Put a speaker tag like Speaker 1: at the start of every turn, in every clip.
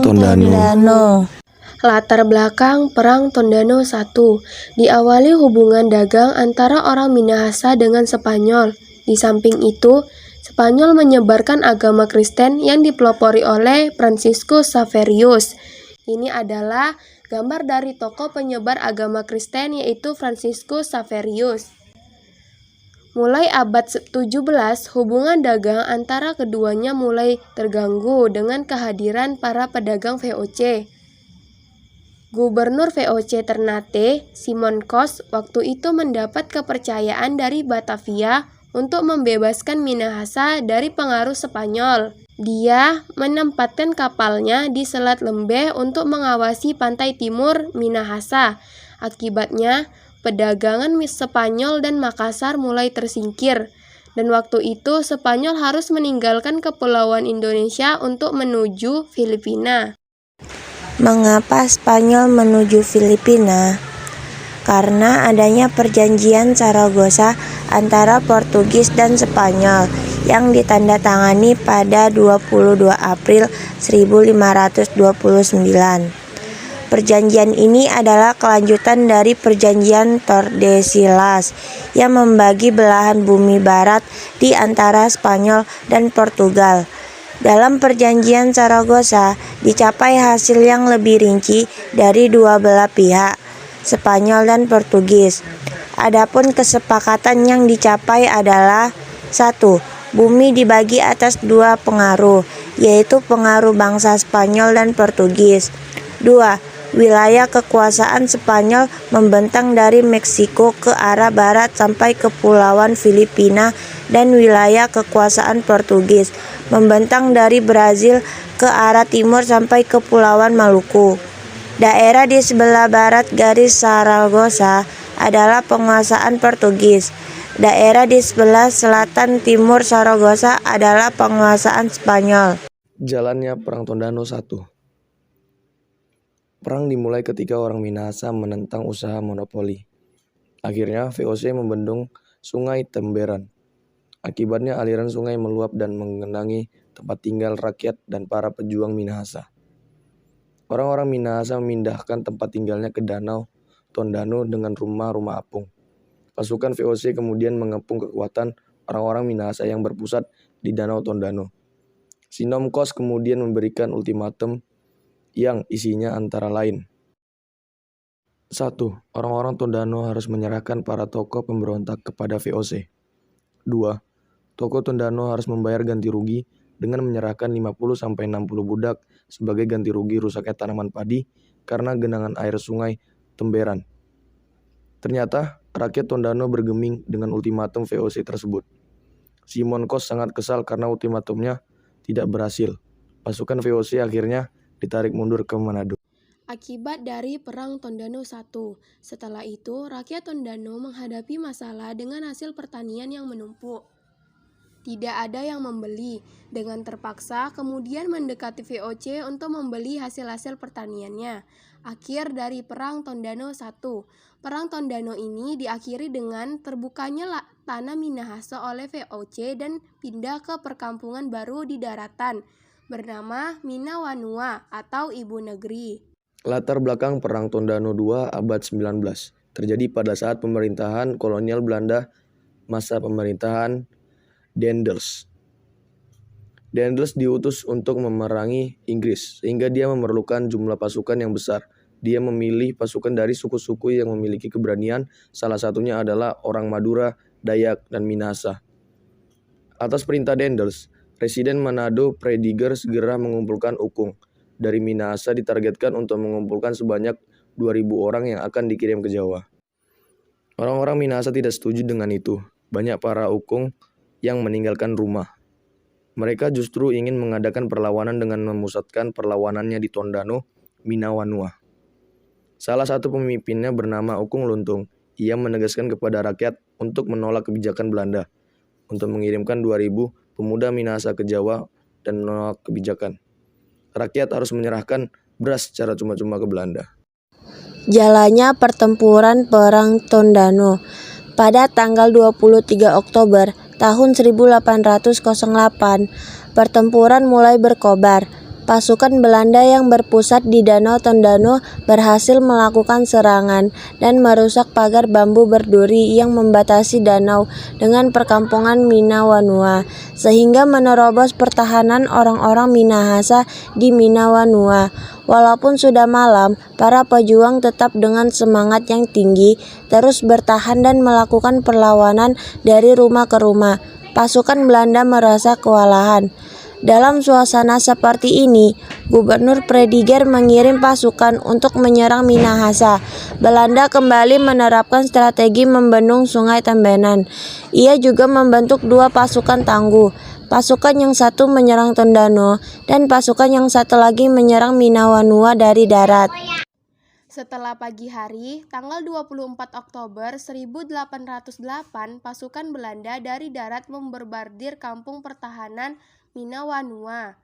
Speaker 1: Tondano.
Speaker 2: Latar belakang Perang Tondano I diawali hubungan dagang antara orang Minahasa dengan Spanyol. Di samping itu, Spanyol menyebarkan agama Kristen yang dipelopori oleh Franciscus Xaverius. Ini adalah gambar dari tokoh penyebar agama Kristen yaitu Franciscus Xaverius. Mulai abad 17, hubungan dagang antara keduanya mulai terganggu dengan kehadiran para pedagang VOC. Gubernur VOC Ternate, Simon Kos, waktu itu mendapat kepercayaan dari Batavia untuk membebaskan Minahasa dari pengaruh Spanyol. Dia menempatkan kapalnya di Selat Lembeh untuk mengawasi pantai timur Minahasa. Akibatnya, perdagangan Spanyol dan Makassar mulai tersingkir. Dan waktu itu Spanyol harus meninggalkan Kepulauan Indonesia untuk menuju Filipina.
Speaker 1: Mengapa Spanyol menuju Filipina? Karena adanya perjanjian Zaragoza antara Portugis dan Spanyol yang ditandatangani pada 22 April 1529. Perjanjian ini adalah kelanjutan dari perjanjian Tordesillas yang membagi belahan bumi barat di antara Spanyol dan Portugal. Dalam perjanjian Zaragoza dicapai hasil yang lebih rinci dari dua belah pihak, Spanyol dan Portugis. Adapun kesepakatan yang dicapai adalah 1. Bumi dibagi atas dua pengaruh, yaitu pengaruh bangsa Spanyol dan Portugis. 2. Wilayah kekuasaan Spanyol membentang dari Meksiko ke arah barat sampai Kepulauan Filipina dan wilayah kekuasaan Portugis membentang dari Brazil ke arah timur sampai Kepulauan Maluku. Daerah di sebelah barat garis Zaragoza adalah penguasaan Portugis. Daerah di sebelah selatan timur Zaragoza adalah penguasaan Spanyol.
Speaker 3: Jalannya Perang Tondano I. Perang dimulai ketika orang Minahasa menentang usaha monopoli. Akhirnya VOC membendung Sungai Temberan. Akibatnya aliran sungai meluap dan mengenangi tempat tinggal rakyat dan para pejuang Minahasa. Orang-orang Minahasa memindahkan tempat tinggalnya ke Danau Tondano dengan rumah-rumah apung. Pasukan VOC kemudian mengepung kekuatan orang-orang Minahasa yang berpusat di Danau Tondano. Sinom Kos kemudian memberikan ultimatum yang isinya antara lain: 1. Orang-orang Tondano harus menyerahkan para tokoh pemberontak kepada VOC. 2. Tokoh Tondano harus membayar ganti rugi dengan menyerahkan 50-60 budak sebagai ganti rugi rusaknya tanaman padi karena genangan air sungai Temberan. Ternyata rakyat Tondano bergeming dengan ultimatum VOC tersebut. Simon Kos sangat kesal karena ultimatumnya tidak berhasil. Pasukan VOC akhirnya ditarik mundur ke Manado.
Speaker 2: Akibat dari Perang Tondano I. Setelah itu, rakyat Tondano menghadapi masalah dengan hasil pertanian yang menumpuk. Tidak ada yang membeli, dengan terpaksa kemudian mendekati VOC untuk membeli hasil-hasil pertaniannya. Akhir dari Perang Tondano I. Perang Tondano ini diakhiri dengan terbukanya tanah Minahasa oleh VOC dan pindah ke perkampungan baru di daratan, bernama Minawanua atau Ibu Negeri.
Speaker 3: Latar belakang Perang Tondano II abad 19 terjadi pada saat pemerintahan kolonial Belanda masa pemerintahan Daendels. Daendels diutus untuk memerangi Inggris sehingga dia memerlukan jumlah pasukan yang besar. Dia memilih pasukan dari suku-suku yang memiliki keberanian, salah satunya adalah orang Madura, Dayak, dan Minahasa. Atas perintah Daendels, Residen Manado Prediger segera mengumpulkan ukung. Dari Minahasa ditargetkan untuk mengumpulkan sebanyak 2.000 orang yang akan dikirim ke Jawa. Orang-orang Minahasa tidak setuju dengan itu. Banyak para ukung yang meninggalkan rumah. Mereka justru ingin mengadakan perlawanan dengan memusatkan perlawanannya di Tondano, Minawanua. Salah satu pemimpinnya bernama Ukung Luntung. Ia menegaskan kepada rakyat untuk menolak kebijakan Belanda untuk mengirimkan 2.000 pemuda Minahasa ke Jawa dan menolak kebijakan. Rakyat harus menyerahkan beras secara cuma-cuma ke Belanda.
Speaker 1: Jalannya pertempuran Perang Tondano. Pada tanggal 23 Oktober tahun 1808, pertempuran mulai berkobar. pasukan Belanda yang berpusat di Danau Tondano berhasil melakukan serangan dan merusak pagar bambu berduri yang membatasi danau dengan perkampungan Minawanua, sehingga menerobos pertahanan orang-orang Minahasa di Minawanua. Walaupun sudah malam, para pejuang tetap dengan semangat yang tinggi terus bertahan dan melakukan perlawanan dari rumah ke rumah. Pasukan Belanda merasa kewalahan. Dalam suasana seperti ini, Gubernur Prediger mengirim pasukan untuk menyerang Minahasa. Belanda kembali menerapkan strategi membendung Sungai Tambenan. Ia juga membentuk dua pasukan tangguh. Pasukan yang satu menyerang Tondano dan pasukan yang satu lagi menyerang Minawanua dari darat.
Speaker 2: Setelah pagi hari, tanggal 24 Oktober 1808, pasukan Belanda dari darat memborbardir kampung pertahanan Minawanua.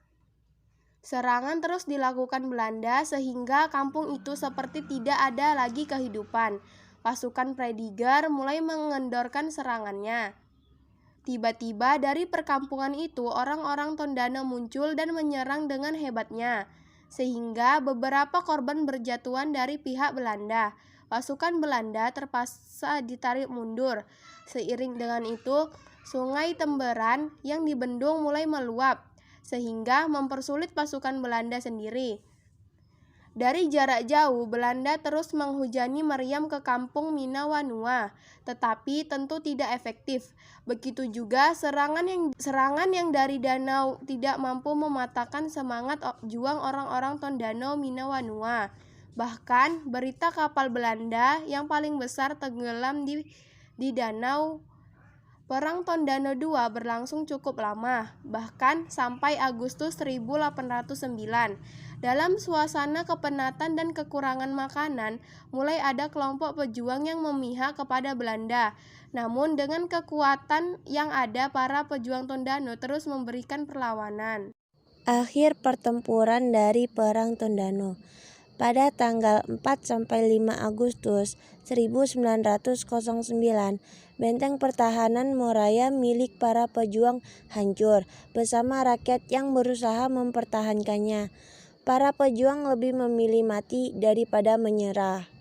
Speaker 2: Serangan terus dilakukan Belanda sehingga kampung itu seperti tidak ada lagi kehidupan. Pasukan Prediger mulai mengendorkan serangannya. Tiba-tiba dari perkampungan itu orang-orang Tondano muncul dan menyerang dengan hebatnya, sehingga beberapa korban berjatuhan dari pihak Belanda. Pasukan Belanda terpaksa ditarik mundur. Seiring dengan itu, Sungai Temberan yang dibendung mulai meluap, sehingga mempersulit pasukan Belanda sendiri. Dari jarak jauh, Belanda terus menghujani meriam ke kampung Minawanua, tetapi tentu tidak efektif. Begitu juga serangan yang dari danau tidak mampu mematahkan semangat juang orang-orang Tondano Minawanua. Bahkan, berita kapal Belanda yang paling besar tenggelam di danau. Perang Tondano II berlangsung cukup lama, bahkan sampai Agustus 1809. Dalam suasana kepenatan dan kekurangan makanan, mulai ada kelompok pejuang yang memihak kepada Belanda. Namun dengan kekuatan yang ada, para pejuang Tondano terus memberikan perlawanan.
Speaker 1: Akhir pertempuran dari Perang Tondano. Pada tanggal 4-5 Agustus 1909, benteng pertahanan Moraya milik para pejuang hancur bersama rakyat yang berusaha mempertahankannya. Para pejuang lebih memilih mati daripada menyerah.